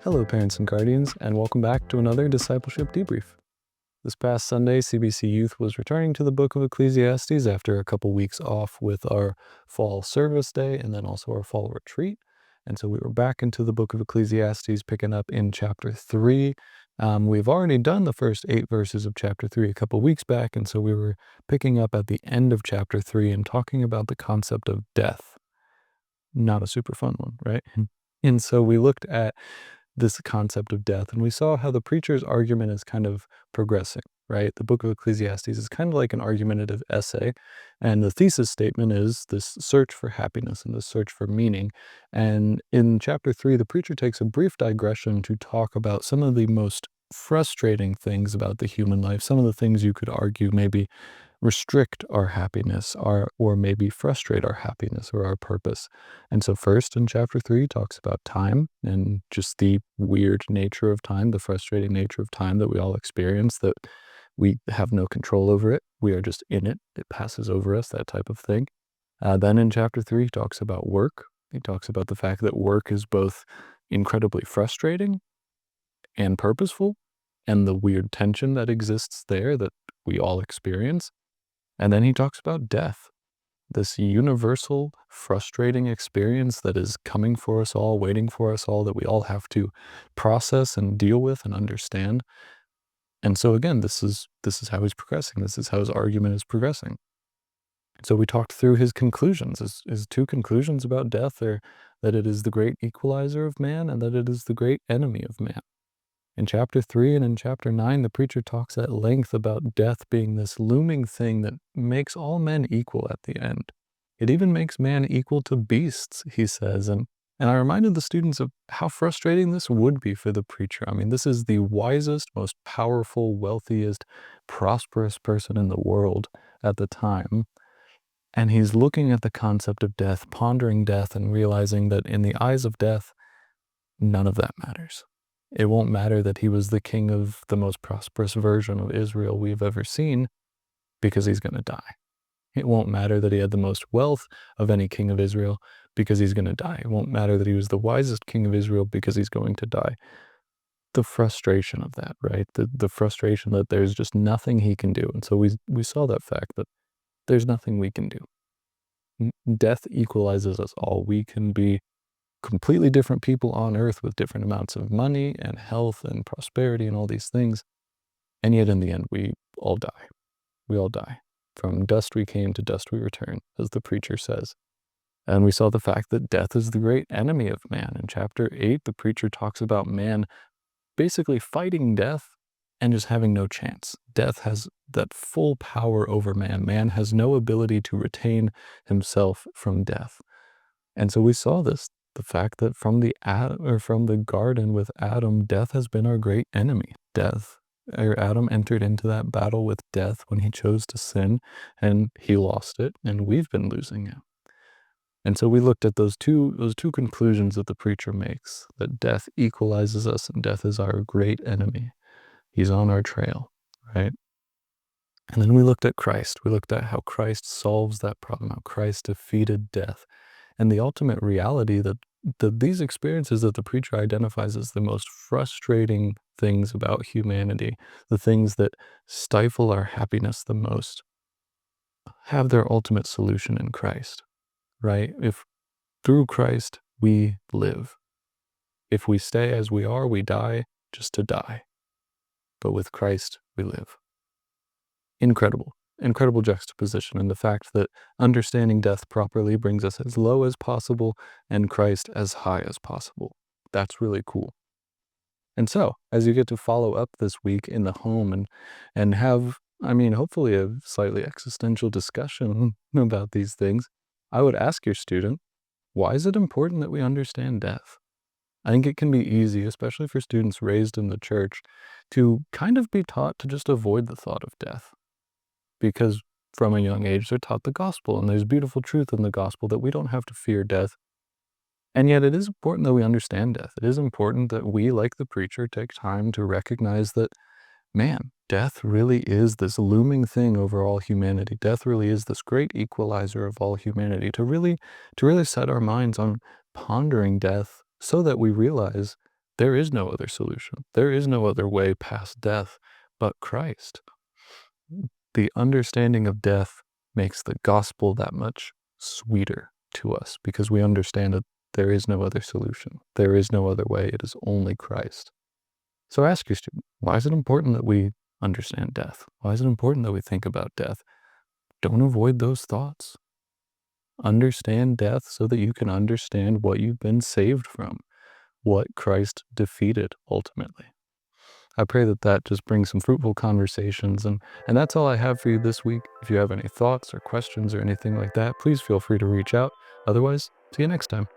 Hello, parents and guardians, and welcome back to another Discipleship Debrief. This past Sunday, CBC Youth was returning to the book of Ecclesiastes after a couple weeks off with our fall service day and then also our fall retreat. And so we were back into the book of Ecclesiastes, picking up in chapter 3. We've already done the first 8 verses of chapter 3 a couple weeks back, and so we were picking up at the end of chapter 3 and talking about the concept of death. Not a super fun one, right? And so we looked at this concept of death, and we saw how the preacher's argument is kind of progressing, right? The book of Ecclesiastes is kind of like an argumentative essay, and the thesis statement is this search for happiness and this search for meaning. And in chapter 3, the preacher takes a brief digression to talk about some of the most frustrating things about the human life, some of the things you could argue maybe restrict our happiness or maybe frustrate our happiness or our purpose. And so first in chapter 3 talks about time and just the weird nature of time, the frustrating nature of time that we all experience, that we have no control over it. We are just in it. It passes over us, that type of thing. Then in chapter 3 he talks about work. He talks about the fact that work is both incredibly frustrating and purposeful, and the weird tension that exists there that we all experience. And then he talks about death, this universal, frustrating experience that is coming for us all, waiting for us all, that we all have to process and deal with and understand. And so again, this is how he's progressing. This is how his argument is progressing. So we talked through his conclusions. His 2 conclusions about death are that it is the great equalizer of man and that it is the great enemy of man. In chapter 3 and in chapter 9, the preacher talks at length about death being this looming thing that makes all men equal at the end. It even makes man equal to beasts, he says. And I reminded the students of how frustrating this would be for the preacher. I mean, this is the wisest, most powerful, wealthiest, prosperous person in the world at the time. And he's looking at the concept of death, pondering death, and realizing that in the eyes of death, none of that matters. It won't matter that he was the king of the most prosperous version of Israel we've ever seen, because he's going to die. It won't matter that he had the most wealth of any king of Israel, because he's going to die. It won't matter that he was the wisest king of Israel, because he's going to die. The frustration of that, right? The frustration that there's just nothing he can do. And so we saw that fact that there's nothing we can do. Death equalizes us all. We can be completely different people on earth with different amounts of money and health and prosperity and all these things. And yet in the end, we all die. We all die. From dust we came, to dust we return, as the preacher says. And we saw the fact that death is the great enemy of man. In chapter 8, the preacher talks about man basically fighting death and just having no chance. Death has that full power over man. Man has no ability to retain himself from death. And so we saw this, the fact that from the garden with Adam, death has been our great enemy. Adam entered into that battle with death when he chose to sin, and he lost it, and we've been losing it. And so we looked at those two conclusions that the preacher makes, that death equalizes us and death is our great enemy. He's on our trail, right? And then we looked at Christ. We looked at how Christ solves that problem, how Christ defeated death, and the ultimate reality that these experiences that the preacher identifies as the most frustrating things about humanity, the things that stifle our happiness the most, have their ultimate solution in Christ, right? If through Christ we live. If we stay as we are, we die just to die. But with Christ, we live. Incredible juxtaposition, and the fact that understanding death properly brings us as low as possible and Christ as high as possible. That's really cool. And so, as you get to follow up this week in the home and have, hopefully a slightly existential discussion about these things, I would ask your student, why is it important that we understand death? I think it can be easy, especially for students raised in the church, to kind of be taught to just avoid the thought of death. Because from a young age, they're taught the gospel, and there's beautiful truth in the gospel that we don't have to fear death. And yet it is important that we understand death. It is important that we, like the preacher, take time to recognize that, man, death really is this looming thing over all humanity. Death really is this great equalizer of all humanity. To really set our minds on pondering death so that we realize There is no other solution. There is no other way past death but Christ. The understanding of death makes the gospel that much sweeter to us because we understand that there is no other solution. There is no other way. It is only Christ. So ask your student, why is it important that we understand death? Why is it important that we think about death? Don't avoid those thoughts. Understand death so that you can understand what you've been saved from, what Christ defeated ultimately. I pray that that just brings some fruitful conversations, and that's all I have for you this week. If you have any thoughts or questions or anything like that, please feel free to reach out. Otherwise, see you next time.